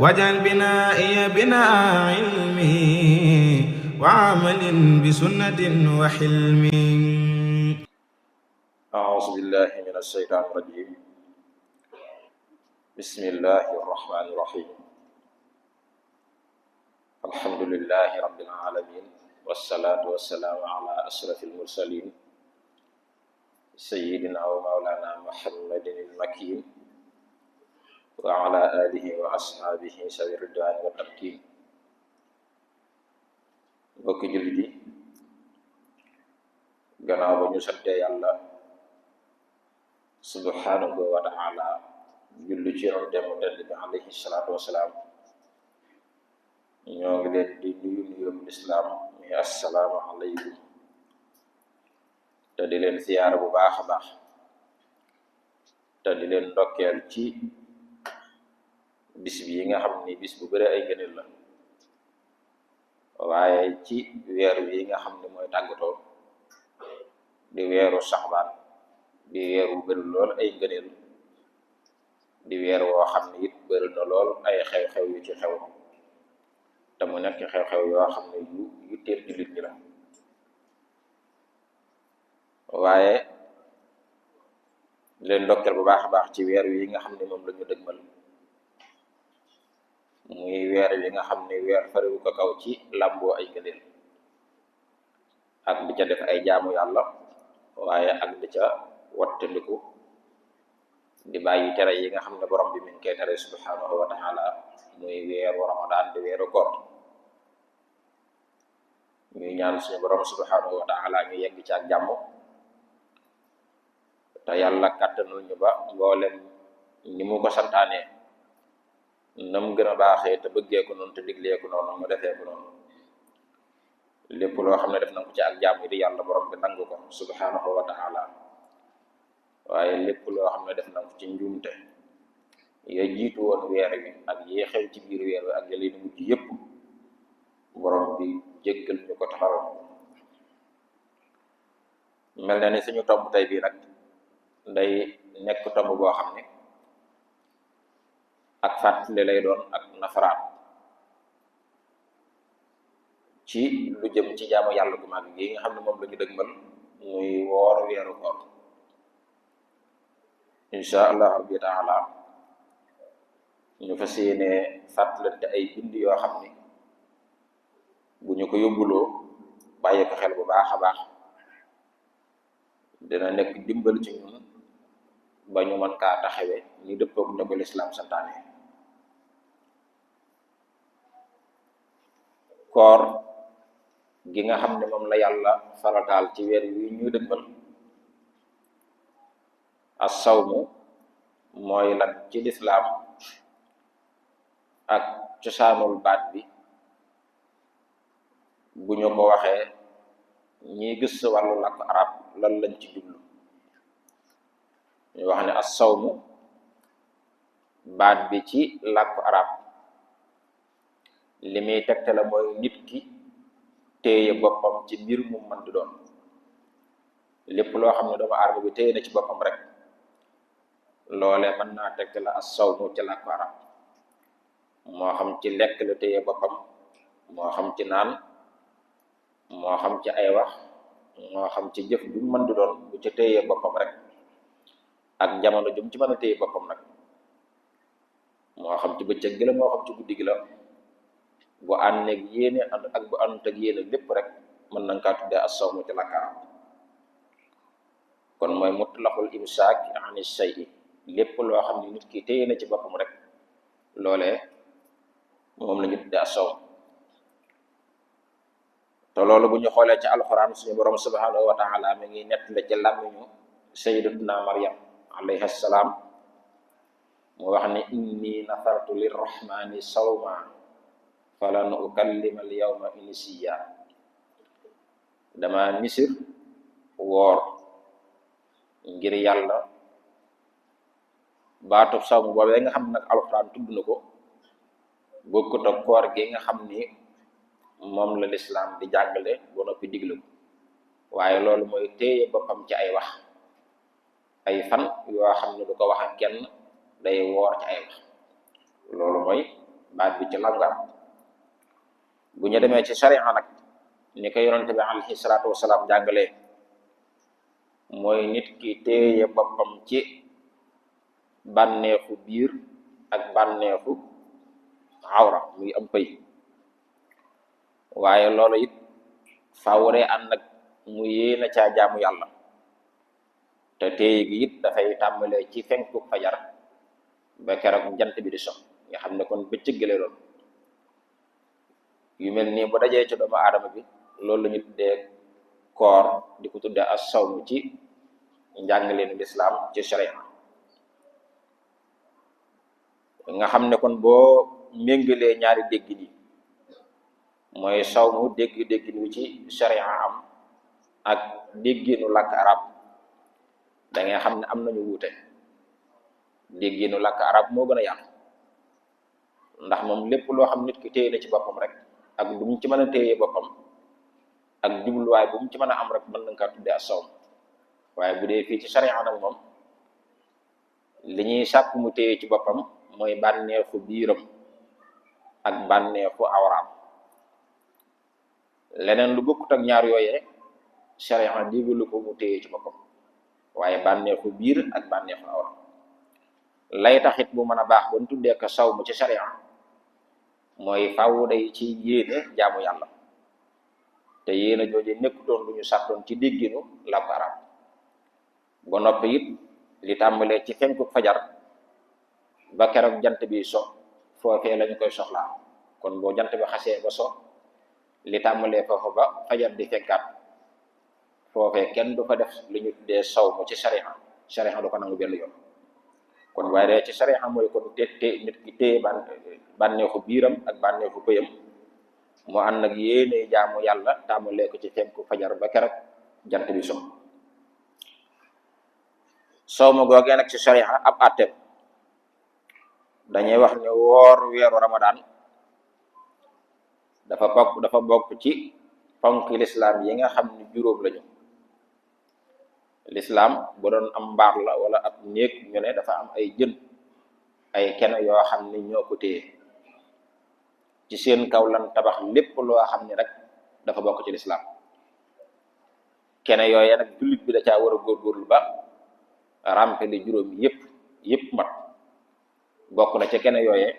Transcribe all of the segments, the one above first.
واجعل بنائي بناء علم وعمل بسنة وحلم. أعوذ بالله من الشيطان الرجيم. بسم الله الرحمن الرحيم. الحمد لله رب العالمين، والصلاة والسلام على أشرف المرسلين سيدنا ومولانا محمد المكين وعلى آله وأصحابه ذوي الرضوان والتمكين. mbokki jullit yi, gannaaw ba ñu santee Yàlla subhanahu wa ta'ala julli ci yonent mu tedd bi alayhi salaatu wasalaam, ñoo ngi leen di nuyu nuyoo lislaam muy assalaamu alaykum, te di leen siyaara bu baax a baax, te di leen ndokkeel ci bis bi yi nga xam ni bis bu bëri ay gëneel la, waaye ci weer wi nga xam ne mooy tàggatoo di weeru saxbaan, di weer wu bëri lool ay ngëneel, di weer woo xam ne it bëri na lool ay xew-xew yu ci xew, te mu nekk xew-xew yoo xam ne yu teel jullit ñi la. waaye leen ndokkeel bu baax a baax ci weer wi nga xam ne moom la ñu dëgmal, muy weer wi nga xam ne weer fariwu ko kaw ci làmboo ay ngëneel ak di ca def ay jaamu yàlla, waaye ak di ca wattandiku di bàyyi tere yi nga xam ne borom bi mi ngi koy tere subhanahu wa ta'ala, muy weeru ramadan di weeru koor. ñuy ñaan suñu borom subhanahu wa ta'ala ñu yegg ci ak jàmm, te yàlla kàttanul ñu ba mboolem ni mu ko santaanee nam gën a baaxee te bëggee ko noonu te diglee ko noonu mu defee ko noonu. lépp loo xam ne def na ko ci ak jàmm di yàlla borom bi nangu ko subhanahu wa ta'ala, waaye lépp loo xam ne def na ko ci njuumte ya jiitu woon weer wi ak yi xew ci biir weer wi ak ya leen mujj yépp borom bi jéggal ñu ko taxaroon. mel na ni suñu tomb tey bii nag day nekk tomb boo xam ne ak fàttali lay doon ak nafaraat ci lu jëm ci jaamu yàlla gu mag gi nga xam ne moom la ñu dëgmal, muy woor weeru koor. insha allah rabbi taala ñu fas yéene fàttalante ay bind yoo xam ne bu ñu ko yóbbuloo bàyyi ko xel bu baax a baax dina nekk dimbal ci ñun ba ñu mën kaa taxawe ni dëppook na ko lislaam santaane. koor gi nga xam ne moom la yàlla farataal ci weer wi ñu dëgmal, as-sawmu mooy lan ci lislaam ak cosaanul baat bi. bu ñu ko waxee ñiy gis wàllu làkk arab lan lañ ci jublu, ñu wax ne as-sawmu baat bi ci làkk arab li muy tegte la mooy nit ki téye boppam ci mbir mu mën di doon. lépp loo xam ne doomu aadama bi téye na ci boppam rek loole mën naa tegte la as-sawmu ci làkk arab, moo xam ci lekk la téye boppam, moo xam ci naan, moo xam ci ay wax, moo xam ci jëf ju mën di doon, bu ci téye boppam rek ak jamono jum ci mën a téye boppam nag, moo xam ci bëccëg gi la, moo xam ci guddi gi la, bu ànd ak yéene ak bu àndut ak yéene lépp rek mën nañ kaa tuddee as-sawmu ci làkk arab. kon mooy mutlaqul imsaak ani shay'i, lépp loo xam ne nit ki téye na ci boppam rek loolee moom la ñu tuddee as-sawm. te loolu bu ñu xoolee ci alxuraan suñu borom subhanahu wa ta'ala mi ngi nettali ci làmmiñu sayyidatuna Maryam alayha salaam, mu wax ne inni nafartu lirrahmani sawma falan ukallima al yawma insiya. dama nisir woor ngir yàlla. baatub sawm boobee nga xam nag alxuraan tudd na ko bokkut ak koor gi nga xam ni moom la lislaam di jàngale ba noppi digle ko, waaye loolu mooy téye boppam ci ay wax, ay fan yoo xam ne du ko wax ak kenn, day woor ci ay wax. loolu mooy baat bi ci langar bu ñu demee ci sharia nag ni ko yonente bi alayhi salaatu wasalaam jàngalee mooy nit ki téye boppam ci bànneexu biir ak bànneexu awra muy am pëy waaye loolu it fawre ànd nag mu yéena caa jaamu yàlla te téye gi it dafay tàmbalee ci fenku fajar ba keroog jant bi di sox nga xam ne kon bëccëg gi lay doon yu mel nii bu dajee ci doomu aadama bi loolu la ñu tuddee koor di ko tuddee as sawm ci njàngaleenu lislaam ci sharia nga xam ne kon boo méngalee ñaari déggin yi mooy sawmu déggin wi ci sharia am ak dégginu làkk arab da ngay xam ne am nañu wuute dégginu làkk arab moo gën a yaatu ndax moom lépp loo xam nit ki téye na ci boppam rek ak du mu ci mën a téye boppam ak jubluwaay bu mu ci mën a am rek mën nañ kaa tuddee as sawm waaye bu dee fii ci sharia nag moom li ñuy sàkk mu téye ci boppam mooy bànneexu biiram ak bànneexu awraam leneen lu bokkut ak ñaar yooyee sharia digalu ko mu téye ci boppam waaye bànneexu biir ak bànneexu awra lay taxit bu mën a baax ba ñu tuddee ko sawm ci sharia mooy faaw day ci yéene jaamu yàlla te yéene jooje nekkutoon lu ñu sàttoon ci dégginu làkku arab ba noppi it li tàmbalee ci fenku fajar ba keroog jant bi so foofee lañu koy soxlaa kon boo jant bi xasee ba so li tàmbalee foofu ba fajar di fekkaat foofee kenn du fa def li ñu tuddee sawm ci sharia du ko nangu benn yoon kon waaye de ci sharia mooy kon te nit ki téye bànneexu biiram ak bànneexu pëyam mu ànd nag yéene jaamu yàlla tàmbalee ko ci fenku fajar ba keroog jant bi so sawma googee nag ci sharia ab àtteem dañuy wax ne woor weeru ramadaan dafa bokk ci ponki lislaam yi nga xam ne juróom lañu lislaam bu doon am mbaar la wala ab néeg ñu ne dafa am ay jën ay kene yoo xam ne ñoo ko téye ci seen kaw lan tabax lépp loo xam ne rek dafa bokk ci lislaam kene yooye nag jullit bi da caa war a góorgóorlu ba rampe li juróom yépp mat bokk na ca kene yooye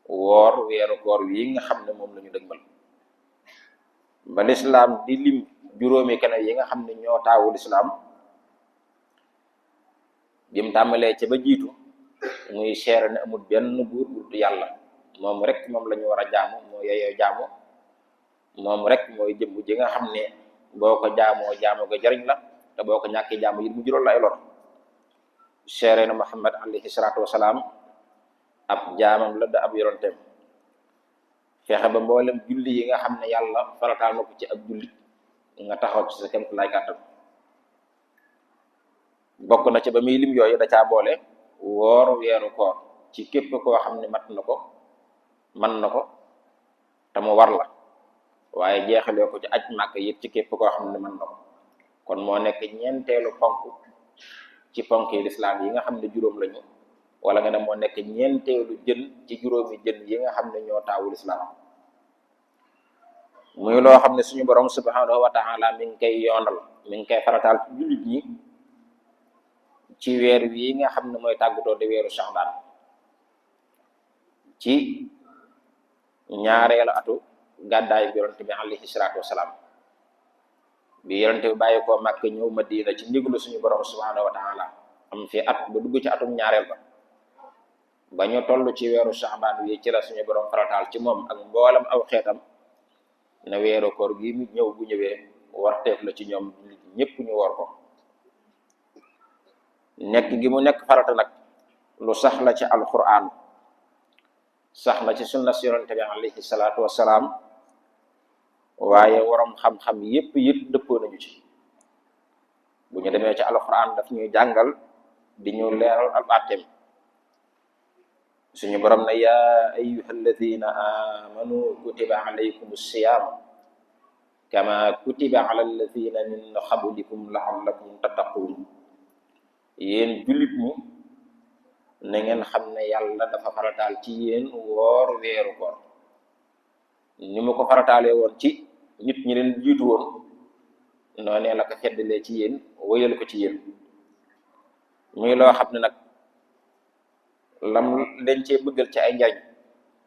woor weeru koor wi nga xam ne moom la ñu dëgmal ba lislaam di lim juróomi kene yi nga xam ne ñoo taawu lislaam bim tàmbalee ca ba jiitu muy seere ne amul benn buur bu dul yàlla moom rek moom la ñu war a jaamu moo yeyoo jaamu moom rek mooy jëmm ji nga xam ne boo ko jaamoo jaamu ga jariñ la te boo ko ñàkkee jaamu yi mu jural la ay lor seere na Muhammad alayhi salaatu wasalaam ab jaamam la da ab yonenteem fexe ba mboolem julli yi nga xam ne yàlla farataal na ko ci ab jullit nga taxaw ci sa kemt lay kàttan bokk na ci ba muy lim yooyu da caa boole woor weeru koor ci képp koo xam ne mat na ko man na ko te mu war la waaye jeexalee ko ci aj màkk yit ci képp koo xam ne mën na ko kon moo nekk ñeenteelu ponk ci ponk yi lislaam yi nga xam ne juróom lañu wala nga ne moo nekk ñeenteelu jën ci juróomi jën yi nga xam ne ñoo taawu lislaam muy loo xam ne suñu borom subhanahu wa taala mi ngi koy yoonal mi ngi koy farataal ci jullit ñi ci weer wi nga xam ne mooy tàggatoo di weeru Sha'ban ci ñaareelu atu gàddaay bi yonent bi alayhi salaatu wasalaam bi yonent bi bàyyi koo Màkk ñëw Madina ci ndigalu suñu borom subhanahu wa taala am fi at ba dugg ci atum ñaareel ba ñu toll ci weeru Sha'ban wi ci la suñu borom farataal ci moom ak mboolam aw xeetam na weeru koor gi mu ñëw bu ñëwee warteef la ci ñoom ñëpp ñu woor ko nekk gi mu nekk farata nag lu sax la ci alquran sax la ci sunna si yonent bi alayhi salaatu wasalaam waaye waroom xam-xam yépp dëppoo nañu ci bu ñu demee ci alquran daf ñuy jàngal di ñu leeral ab àtteem suñu borom na yaa ayyuha alladina amanu kutiba alaykum siyam kama kutiba ala alladina min qablikum la'allakum tattaqun yéen jullit ñi na ngeen xam ne yàlla dafa farataal ci yéen woor weeru koor ni mu ko farataalee woon ci nit ñi leen jiitu woon noonee la ko feddalee ci yéen wéyal ko ci yéen muy loo xam ne nag lam leen cee bëggal ci ay njariñ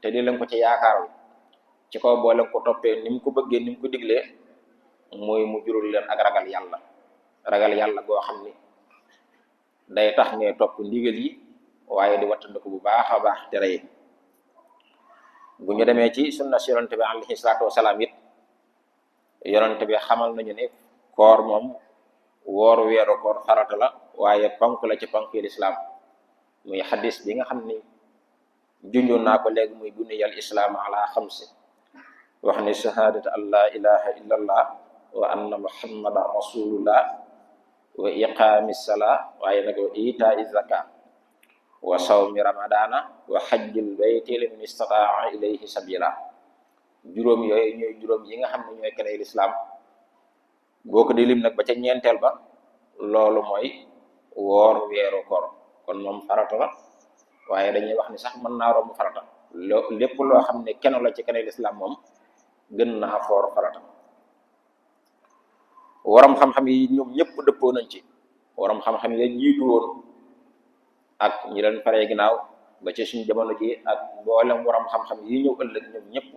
te di leen ko ci yaakaaral ci kaw boo leen ko toppee ni mu ko bëggee ni mu ko diglee mooy mu jurul leen ak ragal yàlla goo xam ni day tax ngay topp ndigal yi waaye di wattandiku bu baax a baax tere yi bu ñu demee ci sunna si yonente bi alayhi salaatu wasalaam it yonente bi xamal nañu ne koor moom woor weeru koor farata la waaye ponk la ci ponk yi lislaam muy xadis bi nga xam ni junjoon naa ko léegi muy buniyal islaam ala xamsi wax ni shahadat an la ilaha illa allah wa anna muhammadan rasulullah wa iqaami salaa waaye nag wa itaa zaka wa sawmi ramadana wa xajjil bayti liman istataa ilayhi sabila juróom yooyu ñooy juróom yi nga xam ne ñooy keneen lislaam boo ko di lim nag ba ca ñeenteel ba loolu mooy woor weeru koor kon moom farata la waaye dañuy wax ni sax mën naa romb farata lépp loo xam ne kenn la ci keneen lislaam moom gën naa foor farata waram xam-xam yi ñoom ñëpp dëppoo nañ ci waram xam-xam yi jiitu woon ak ñi leen faree ginnaaw ba ci suñu jamono ji ak mboolem waram xam-xam yi ñëw ëllëg ñoom ñëpp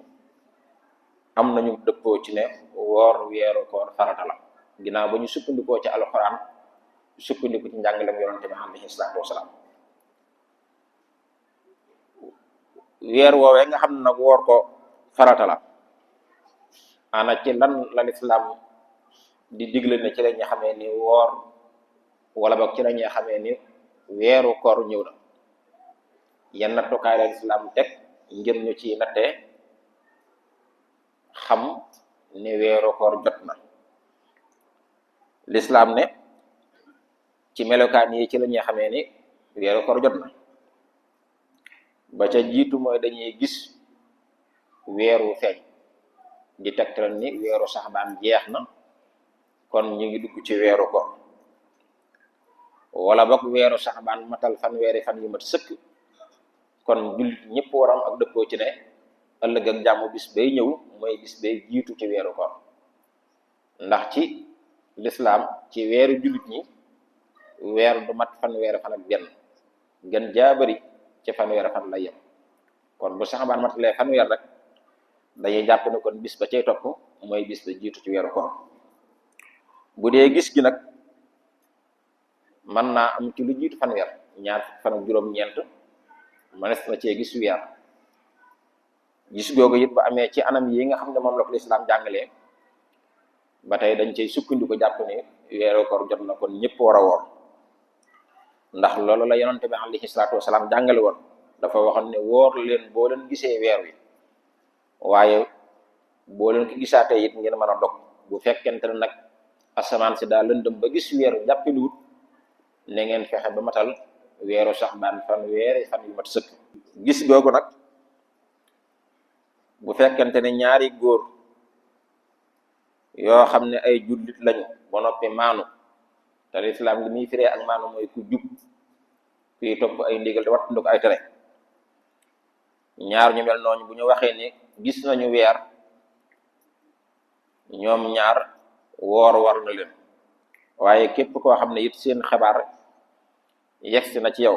am nañu dëppoo ci ne woor weeru koor farata la ginnaaw ba ñu sukkandikoo ci alxuraan sukkandiku ci njàngalem yonente bi alayhi salaatu wasalaam weer woowee nga xam ne nag woor ko farata la ana ci lan la lislaam di digle ne ci la ñuy xamee ni woor wala boog ci la ñuy xamee ni weeru koor ñëw na yan nattukaay la lislaam teg ngir ñu ci nattee xam ni weeru koor jot na lislaam ne ci melokaan yi ci la ñuy xamee ni weeru koor jot na ba ca jiitu mooy dañuy gis weeru feeñ di tegtal ni weeru saxbaan jeex na kon ñu ngi dugg ci weeru koor wala boog weeru saxbaan matal fanweeri fan yu mat sëkk kon jullit ñëpp waram ak dëppoo ci ne ëllëg ak jàmm bis bay ñëw mooy bis bay jiitu ci weeru koor ndax ci lislaam ci weeru jullit ñi weer du mat fanweeri fan ak benn gën jaabari ci fanweeri fan la yem kon bu saxbaan matalee fanweer rek dañuy jàpp ne kon bis ba cay topp mooy bis ba jiitu ci weeru koor bu dee gis gi nag mën naa am ci lu jiitu fanweer ñaar fan ak juróom-ñeent mënees na cee gis weer gis googu it ba amee ci anam yi nga xam ne moom la ko lislaam jàngalee ba tey dañ cay sukkandiku jàpp ne weeru koor jot na kon ñëpp war a woor ndax loolu la yonente bi alayhi salaatu wasalaam jàngale woon dafa waxoon ne woor leen boo leen gisee weer wi waaye boo leen ko gisaatee it ngeen mën a dog bu fekkente ne nag asamaan si daa lëndëm ba gis weeru jàppiluwut ne ngeen fexe ba matal weeru saxbaan fanweeri fan yu mat sëkk gis googu nag bu fekkente ne ñaari góor yoo xam ne ay jullit lañu ba noppi maanu te lislaam li muy firee ak maanu mooy ku jub kuy topp ay ndigal te wattandu ko ay tere ñaar ñu mel noonu bu ñu waxee ni gis nañu weer ñoom ñaar woor war na leen waaye képp koo xam ne it seen xabaar yegsi na ci yow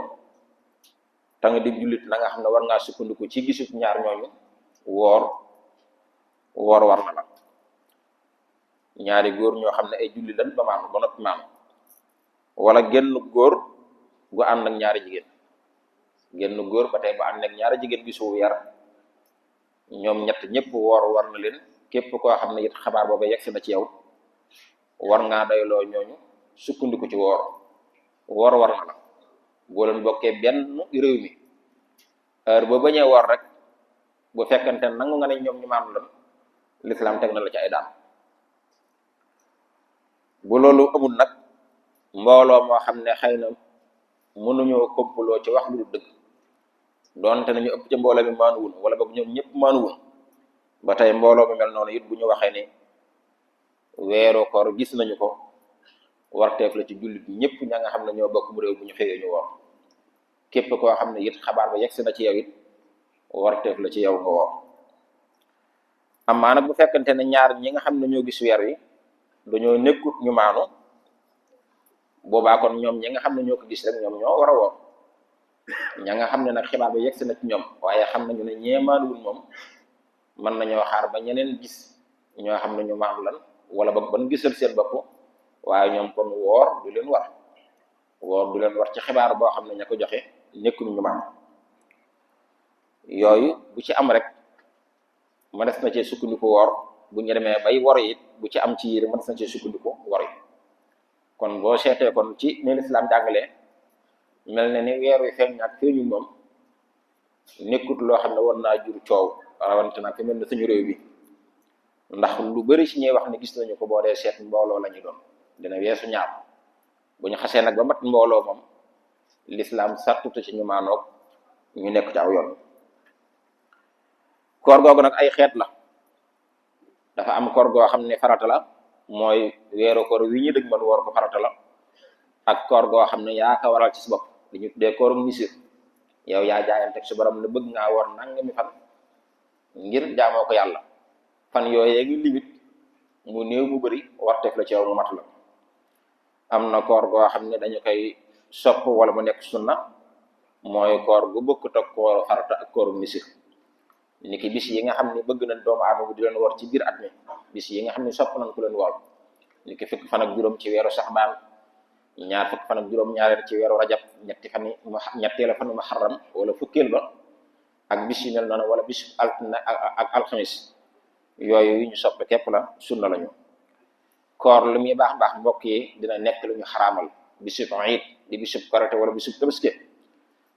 te nga di jullit na nga xam ne war ngaa sukkandiku ci gisut ñaar ñooñu woor war na la ñaari góor ñoo xam ne ay jullit lañ ba maanu ba noppi maanu wala genn góor gu ànd ak ñaari jigéen genn góor ba tey ba ànd ak ñaari jigéen gisu weer ñoom ñett ñëpp woor war na leen képp koo xam ne it xabaar booba yegsi na ci yow war ngaa doyloo ñooñu sukkandiku ci woor war na la boo leen bokkee benn réew mi heure boo bañee woor rek bu fekkente nangu nga ne ñoom ñu maanu lan lislaam teg na la ci ay daan bu loolu amul nag mbooloo moo xam ne xëy na mënuñoo kompaloo ci wax lu dul dëgg doonte nañu ëpp ca mbooloo mi maanuwun wala boog ñoom ñëpp maanuwun ba tey mbooloo mi mel noonu it bu ñu waxee ni weeru koor gis nañu ko warteef la ci jullit ñëpp ña nga xam ne ñoo bokk mu réew bu ñu xëyee ñu woor képp koo xam ne it xabaar ba yegsi na ci yow it warteef la ci yow nga woor amaa nag bu fekkante ne ñaar ñi nga xam ne ñoo gis weer wi dañoo nekkut ñu maanu boobaa kon ñoom ñi nga xam ne ñoo ko gis rek ñoom ñoo war a woor ña nga xam ne nag xibaar ba yegsi na ci ñoom waaye xam nañu ne ñeemaanuwul moom mën nañoo xaar ba ñeneen gis ñoo xam ne ñu maam lan wala ba ban gisal seen bopp waaye ñoom kon woor du leen war ci xibaar boo xam ne ña ko joxe nekkuñu ñu maam yooyu bu ci am rek ma des na cee sukkandiku woor bu ñu demee bay wor it bu ci am ci yére ma des na cee sukkandiku wor yi kon boo seetee kon ci ni lislaam jàngalee mel na ni weer wi feeñ ak feeñu moom nekkut loo xam ne war naa jur coow rawante nag fi mel ne suñu réew bi ndax lu bari ci ñuy wax ne gis nañu ko boo dee seet mbooloo la ñu doon dina weesu ñaar bu ñu xasee nag ba mat mbooloo moom lislaam sartuta ci ñu maanoog ñu nekk ci aw yoon koor googu nag ay xeet la dafa am koor goo xam ne farata la mooy weeru koor wi ñu dëgg man woor ko farata la ak koor goo xam ne yaa ko waral ci sa bopp li ñu tuddee koorum nisir yow yaa jaayante ci borom ne bëgg ngaa woor nangami fan ngir jaamoo ko yàlla fan yooyee ngi limite mu néew mu bëri warteef la ci yow mu mat la am na koor goo xam ne dañu koy sopp wala mu nekk sunna mooy koor gu bokkut ak koor farata ak koorum nisir ni ki bis yi nga xam ne bëgg nañ doomu aadama di leen woor ci biir at mi bis yi nga xam ne sopp nañ ku leen woor ni ki fukk fan ak juróom ci weeru saxbaan ñaar fukk fan ak juróom ñaareel ci weeru rajab ñetteelu fan muharram wala fukkeel ba ak bis yu mel noonu wala bis altine ak alxamis yooyu yu ñu soppe képp la sunna lañu koor lu muy baax mbokk yi dina nekk lu ñu xaraamal bisub iid di bisub korite wala bisub tabaski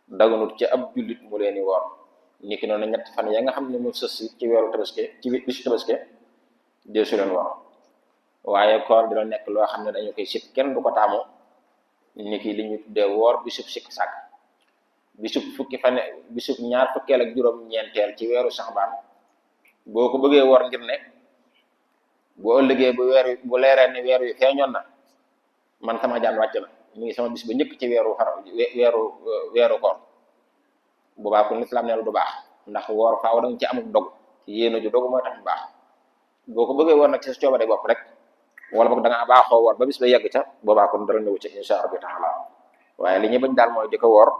daganut ci ab jullit mu leen di woor niki noonu ñetti fan ya nga xam ne mu sës ci weeru tabaski ci bisu tabaski dee su leen woor waaye koor dina nekk loo xam ne dañu koy sib kenn du ko taamu niki li ñu tuddee woor bisub sikk sàkk bisub ñaar fukkeel ak juróom-ñeenteel ci weeru saxbaan boo ko bëggee woor ngir ne boo ëllëgee bu leeree ne weer wi feeñoon na man sama jaan wàcc na mi ngi sama bis ba njëkk ci weeru koor boobaa kon lislaam ne du baax ndax woor faaw da nga ci amuk dog yéena ju dog mooy tax mu baax boo ko bëggee woor nag ci sa coobare bopp rek wala boog da ngaa baaxoo woor ba bis ba yegg ca boobaa kon dara ñëw ci insha Allah taala waaye li ñu bañ daal mooy di ko woor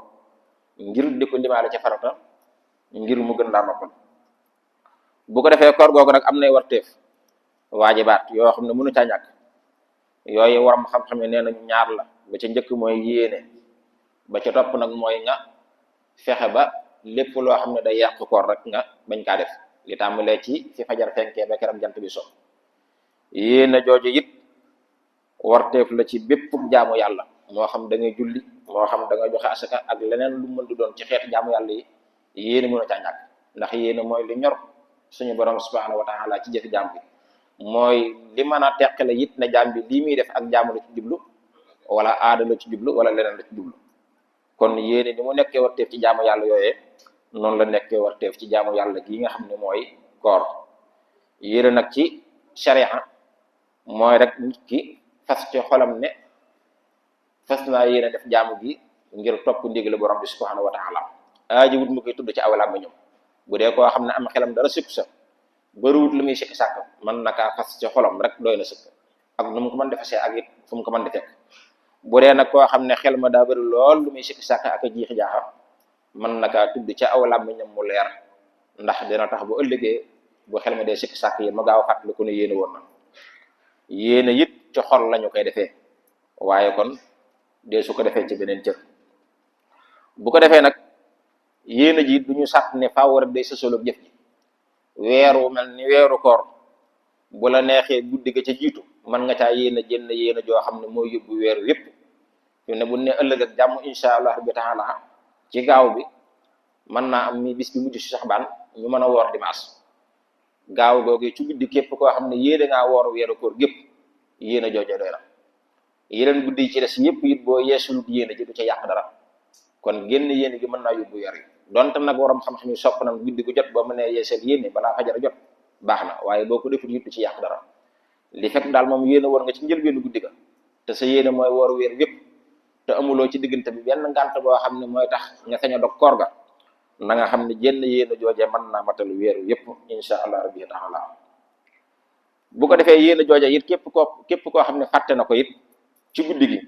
ngir di ko limaale ci farata ngir mu gën laa noppal bu ko defee koor googu nag am nay warteef waajibaat yoo xam ne mënu caa ñàkk yooyu waram xam-xam ne nee nañu ñaar la ba ca njëkk mooy yéene ba ca topp nag mooy nga fexe ba lépp loo xam ne day yàq koor rek nga bañ kaa def li tàmbalee ci fi fajar fenkee ba keram jant bi so yéene jooju it warteef la ci bépp jaamu yàlla moo xam da ngay julli moo xam da nga joxe asaka ak leneen lu mën di doon ci xeetu jaamu yàlla yi yéene mën a caa ñàkk ndax yéene mooy li ñor suñu borom subhanahu wa taala ci jëfi jaam bi mooy li mën a teqale it ne jaam bi lii muy def ak jaamu la ci jublu wala aada la ci jublu wala leneen la ci jublu kon yéene ni mu nekkee warteef ci jaamu yàlla yooyee noonu la nekkee warteef ci jaamu yàlla gi nga xam ne mooy koor yéene nag ci sharia mooy rek nit ki fas ci xolam ne fas naa yéene def jaamu gi ngir topp ndigal borom bi subhanahu wa taala aaji wut mu koy tudd ci awalaam ba ñoom bu dee koo xam ne am xelam dara sikku sa bariwut lu muy sikki sàkk man nakaa fas ci xolam rek doy na sëkk ak nu mu ko mën defasee ak it fu mu ko mën di fekk bu dee nag koo xam ne xel ma daa bari lool lu muy sikki sàkk ak a jiixi jaaxa man nakaa tudd ca aw làmmiñam mu leer ndax dina tax bu ëllëgee bu xel ma dee sikki sàkk yi ma gaaw a fàttali ko ne yéene woon na yéene it ci xol lañu koy defee waaye kon dee su ko defee ci beneen cër bu ko defee nag yéene ji du ñu sàtt ne faaw rek day sësoloog jëf ji weeru mel ni weeru koor bu la neexee guddi ga ca jiitu mën nga caa yéene jënn yéene joo xam ne mooy yóbbu weeru yépp fi ne bu ne ëllëg ak jàmm insha Allah rabbi taala ci gaaw bi mën naa am mi bis bi mujj si saxbaan ñu mën a woor dimanche gaaw googu ci guddi képp koo xam ne yéene ngaa woor weeru koor gépp yéene joojo doy na yeneen guddi yi ci des yépp it boo yeesulut yéene ji du ca yàq dara kon génn yéene gi mën naa yóbbu weer yi donte nag waram xam-xam yi sopp na guddi gu jot boo mënee yeesal yéene balaa fajar jot baax na waaye boo ko defut it ci yàq dara li fekk daal moom yéene woor nga ci njëlbeenu guddi ga te sa yéene mooy woor weer yépp te amuloo ci diggante bi benn ngànt boo xam ne mooy tax nga sañ a dog koor ga na nga xam ne jenn yéen a jooje mën naa matal weeru yépp insha allah rabbi taala. bu ko defee yéen a jooje it képp koo xam ne fàtte na ko it ci guddi gi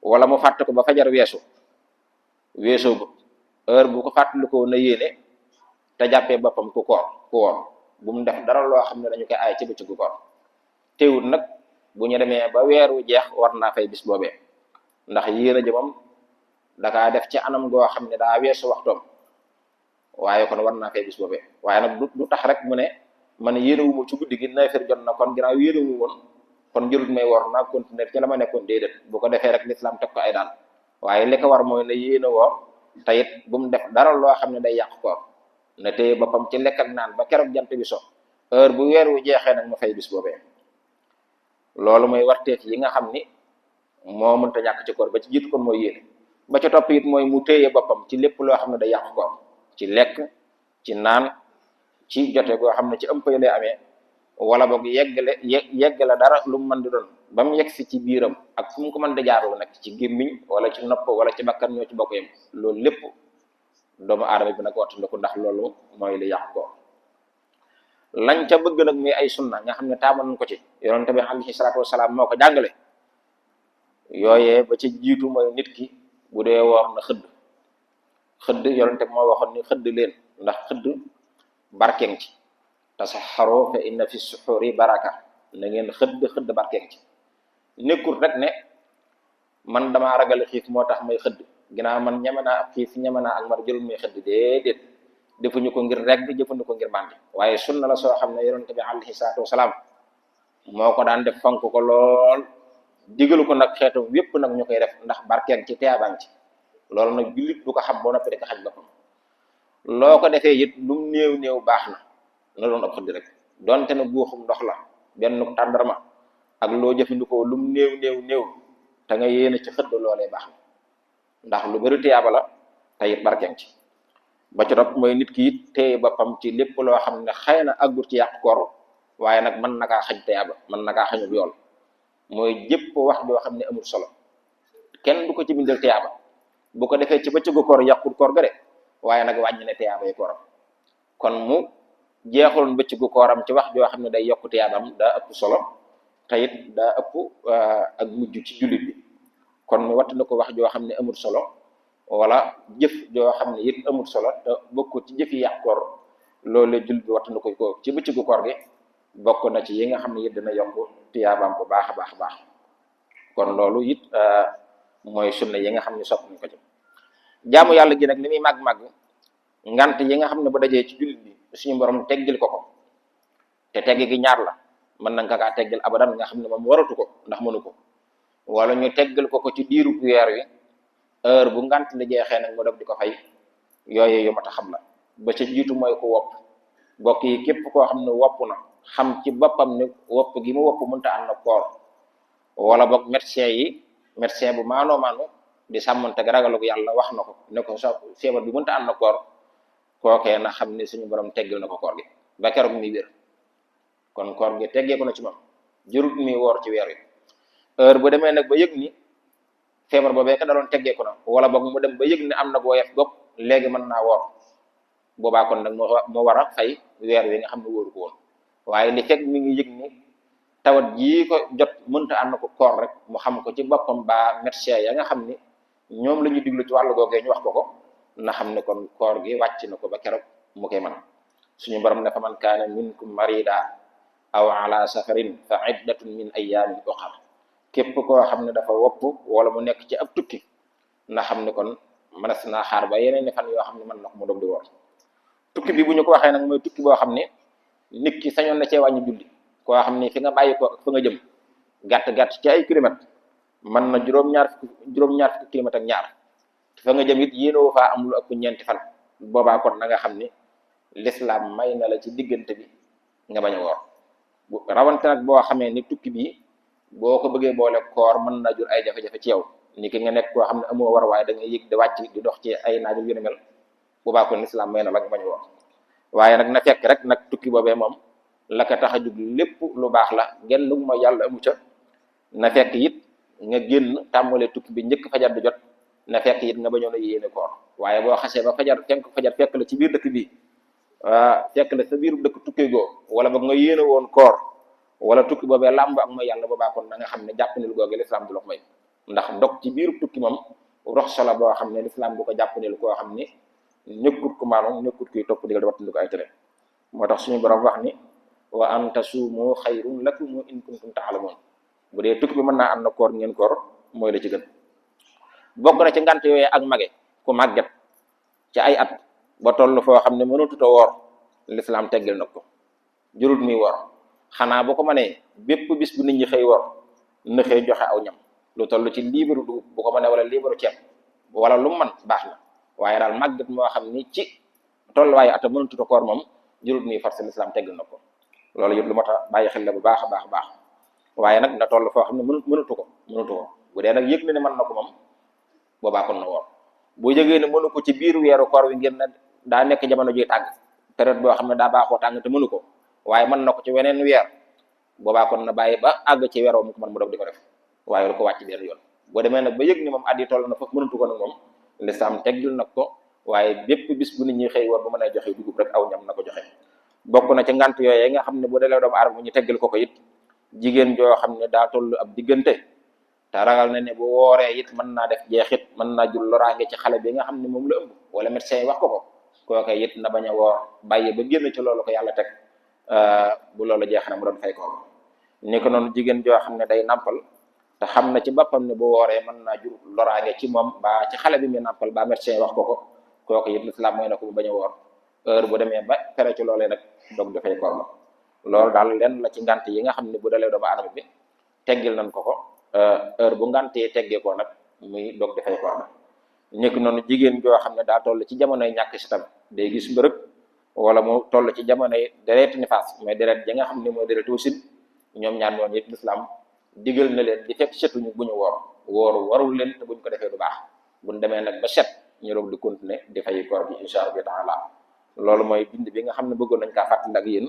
wala mu fàtte ko ba fajar weesoo gut heure bu ko fàttali ko na yéene te jàppee boppam ku woor bu mu def dara loo xam ne dañu koy aay ci bëccëgu koor. teewul nag bu ñu demee ba weer wu jeex war naa fay bis boobee ndax yéen a jëmam dakaa def ci anam goo xam ne daa weesu waxtoom waaye kon war naa fay bis boobee waaye nag du tax rek mu ne man yéene wu ma ci guddi gi naafir jot na kon ginnaaw yéene wu woon kon jërut may woor naa continuer ci la ma nekkoon déedéet bu ko defee rek lislaam teg ko ay daan waaye li ko war mooy ne yéene woor te it bu mu def dara loo xam ne day yàq koor na téye boppam ci lekk ak naan ba keroog jant bi so heure bu weer wu jeexee nag ma fay bis boobee. loolu mooy warteet yi nga xam ni moo mënta ñàkk ci koor ba ci jiitu kon mooy yéene ba ca topp it mooy mu téye boppam ci lépp loo xam ne day yàq koor ci lekk ci naan ci jote goo xam ne ci ëmpay lay amee wala boog yeggale dara lu mu mën di doon ba mu yegg si ci biiram ak fu mu ko mën di jaarlu nag ci gémmiñ wala ci nopp wala ci bakkan ñoo ci bokk yam loolu lépp doomu aadama bi nag wattandiku ndax loolu mooy li yàq koor. lañ ca bëgg nag muy ay sunna nga xam ne taamu nañ ko ci yonent bi alayhi salaatu wasalaam moo ko jàngale yooyee ba ci jiitu mooy nit ki bu dee woor na xëdd yonent bi moo waxoon ni xëdd leen ndax xëdd barkeeng ci tasaxaru fa inna fi suxuri baraka na ngeen xëdd barkeeng ci nekkul rek ne man damaa ragal xiif moo tax may xëdd ginnaaw man ñeme naa ab xiif ñeme naa ak mar jëlul muy xëdd déedéet defuñu ko ngir regg jëfandu ko ngir màndi waaye sunna la soo xam ne yonent bi alayhi salaatu wasalaam moo ko daan def fonk ko lool digalu ko nag xeetu yépp nag ñu koy def ndax barkeen ci teebaan ci loolu nag jullit du ko xam boo noppi di ko xaj boppam loo ko defee it lu mu néew baax na doon ab xëdd rek donte ne guuxum ndox la benn tàndarma ak loo jëfandikoo lu mu néew te nga yéene ci xëdd loolee baax na ndax lu bari tiyaaba la te it barkeen ci ba ci topp mooy nit ki it téye boppam ci lépp loo xam ne xëy na àggut ci yàq koor waaye nag mën na kaa xañ tiyaaba mën na kaa xañub yool mooy jëpp wax joo xam ne amul solo kenn du ko ci bindal tiyaaba bu ko defee ci bëccëgu koor yàqut koor ga de waaye nag wàññi ne tiyaaba yi kooram kon mu jeexuloon bëccëgu kooram ci wax joo xam ne day yokk tiyaabam daa ëpp solo te it daa ëpp ak mujj ci jullit bi kon mu watt na ko wax joo xam ne amul solo wala jëf joo xam ne it amul solo te bokk ci jëf yi yàq koor loolu jullit bi watt na ko ci bëccëgu koor gi bokk na ci yi nga xam ne it dina yokk tiyaabaam bu baax a baax kon loolu it mooy sunna yi nga xam ne sopp nañ ko ci jaamu yàlla gi nag li muy màgg-màgg ngant yi nga xam ne bu dajee ci jullit bi suñu borom teggil ko te tegg gi ñaar la mën nañ kaa teggil abadan nga xam ne moom waratu ko ndax mënu ko wala ñu teggil ko ci diiru weer wi heure bu ngant li jeexee nag mu dog di ko fay yooyu yu mat a xam la ba ca jiitu mooy ko wopp bokk yi képp koo xam ne wopp na xam ci boppam ne wopp gi mu wopp mënta ànd ak koor wala boog médecin bu maanoo di sàmmante ak ragalu yàlla wax na ko ne ko sa feebar bi mënta ànd ak koor kookee na xam ne suñu borom teggil na ko koor gi ba keroog muy wér kon koor gi teggee ko na ci moom jërut muy woor ci weer wi heure bu demee nag ba yëg ni feebar boobee ka daloon teggee ko na wala boog mu dem ba yëg ni am na boo yef gopp léegi mën naa woor boobaa kon nag moo war a fay weer wi nga xam ne wóoru ko woon waaye li fekk mi ngi yëg ni tawat jii ko jot mënta ànd ko koor rek mu xam ko ci boppam ba médecin ya nga xam ni ñoom la ñuy diglu ci wàllu googee ñu wax ko na xam ne kon koor gi wàcc na ko ba keroog mu koy man suñu borom ne fa man kaana minkum marida aw ala safarin fa iddatun min ayyamin ukhar képp koo xam ne dafa wopp wala mu nekk ci ab tukki na xam ne kon mënees naa xaar ba yeneen fan yoo xam ne mën na ko mu dog di woor tukki bi bu ñu ko waxee nag mooy tukki boo xam ne nit ki sañoon na cee wàññi julli koo xam ne fi nga bàyyi ko fa nga jëm gàtt ci ay kilomètres mën na juróom-ñaar fukki kilomètres ak ñaar fa nga jëm it yéenoo faa am lu ëpp ñeenti fan boobaa kon na nga xam ni l'islam may na la ci diggante bi nga bañ a woor rawante nag boo xamee ni tukki bi boo ko bëggee boole koor mën na jur ay jafe-jafe ci yow ni ki nga nekk koo xam ne amoo war waaye da ngay yëg di wàcc di dox ci ay naaju yu ne mel boobaa kon l'islam may na la nga bañ a woor waaye nag na fekk rek nag tukki boobee moom la ko tax a jug lépp lu baax la genn lu ma yàlla amu ca na fekk it nga génn tàmbalee tukki bi njëkk fajar di jot na fekk it nga bañoon a yéene koor waaye boo xasee ba fajar fekk la ci biir dëkk bi fekk la sa biiru dëkk tukki goo wala ba nga yéene woon koor wala tukki boobee làmb ak mooy yàlla boobaa kon na nga xam ne jàpp ne lu googe lislaam du la ko may ndax ndog ci biiru tukki moom rox solo boo xam ne lislaam du ko jàpp ne lu koo xam ni nekkut ku maanu nekkut kuy topp digal di wattandi ko ay tere moo tax suñu borom wax ni wa an tasuumu xayrun lakum in kuntum taalamuun bu dee tukki bi mën naa am na koor ngeen koor mooy la ci gën bokk na ci ngant yooyu ak mage ku màgget ci ay at ba toll foo xam ne mënatuta woor lislaam teggil na ko jurut muy woor xanaa boo ko mënee bépp bis bu nit ñi xëy woor na xëy joxe aw ñam lu toll ci liibaru dugub bu ko mënee wala liibaru ceeb wala lu man baax na waaye daal màgget moo xam ni ci tolluwaayu ata mënatuta koor moom jurut muy forcé lislaam teggil na ko loolu yëpp lu mat a bàyyi xel la bu baax a baax waaye nag na toll foo xam ne mënatu ko bu dee nag yëg na ne mën na ko moom boobaa kon na woor bu yëgee ne mënu ko ci biir weeru koor wi ngir na daa nekk jamono juy tàng période boo xam ne daa baaxoo tàng te mënu ko waaye mën na ko ci weneen weer boobaa kon na bàyyi ba àgg ci weer woo mu ko mën mu dog di ko def waaye lu ko wàcc benn yoon boo demee nag ba yëg ni moom at yi toll na foofu mënatu ko nag moom lislaam teggil nag ko waaye bépp bis bu nit ñi xëy war bu mën a joxe dugub rek aw ñam na ko joxe bokk na ci ngant yooyu nga xam ne bu delee doomu aadama ñu teggil ko it jigéen joo xam ne daa toll ab diggante te ragal na ne bu wooree it mën naa def jeexit mën naa jul loraange ci xale bi nga xam ne moom la ëmb wala médecin yi wax ko kooke it na bañ a woor bàyyi ba génn ci loolu ko yàlla teg bu loolu jeex na mu doon fay ko ni ko noonu jigéen joo xam ne day nàmpal te xam na ci boppam ne bu wooree mën naa jur loraange ci moom ba ci xale bi muy nàmpal ba médecin yi wax ko kooke it lislaam mooy na ko bu bañ a woor heure bu demee ba fere ci loolee nag dog dafay koor la loolu daal lenn la ci ngant yi nga xam ne bu dalee doomu aadama bi teggil nañ ko heure bu ngantee teggee ko nag muy dog dafay koor la nekk noonu jigéen joo xam ne daa toll ci jamonoy ñàkk si tam day gis mbërëg wala mu toll ci jamonoy deret nifaas mais deret ja nga xam ne mooy deret wasin ñoom ñaar ñoon yëpp lislaam digal na leen di fekk setuñu bu ñu woor warul leen te buñ ko defee du baax buñ demee nag ba set ñu roog di continuer di fay koor bi insha Allah taala loolu mooy bind bi nga xam ne bëggoon nañ kaa fàttali ak yéen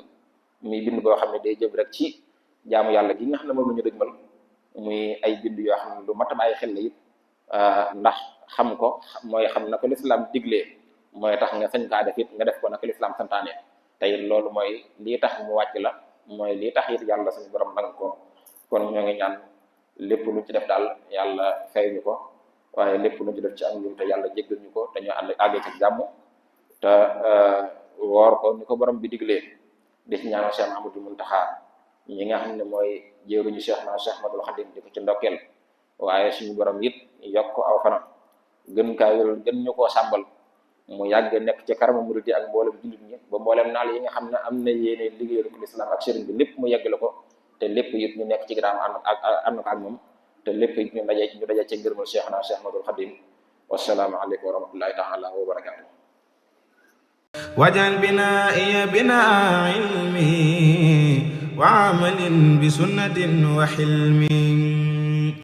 muy bind boo xam ne day jëm rek ci jaamu yàlla gi nga xam ne moom la ñu dëgmal muy ay bind yoo xam ne lu mat a bàyyi xel la it ndax xam ko mooy xam na ko lislaam diglee mooy tax nga sañ kaa def it nga def ko na ko lislaam santaane te it loolu mooy lii tax mu wàcc la mooy lii tax it yàlla suñu borom nang ko kon ñoo ngi ñaan lépp lu ci def daal yàlla fay ñu ko waaye lépp lu ci def ci am ñun te yàlla jéggal ñu ko te ñu àggee ci jàmm te woor ko ni ko borom bi diglee di ci ñaanal Cheikh Mahamadou Muntaxa ñi nga xam ne mooy jéeruñu Cheikh Ahmadul Xadim di ko ci ndokkeel waaye suñu borom it yokk aw fanam gën kaa wéral gën ñu koo sàmbal mu yàgg nekk ci karama murid ak mboolem jullit ñi ba mboolem naal yi nga xam ne am na yéene liggéeyal ko lislaam ak sëriñ bi lépp mu yeggale ko te lépp it ñu nekk ci ginnaaw ànd ak moom te lépp it ñu daje ci ngërëmal Cheikh Ahmadul Xadim wassalaamu aleykum wa rahmatullahi taala wa barakatuh waj'al binaa'iya binaa'a ilmi wa amalin bi sunnatin wa hilmi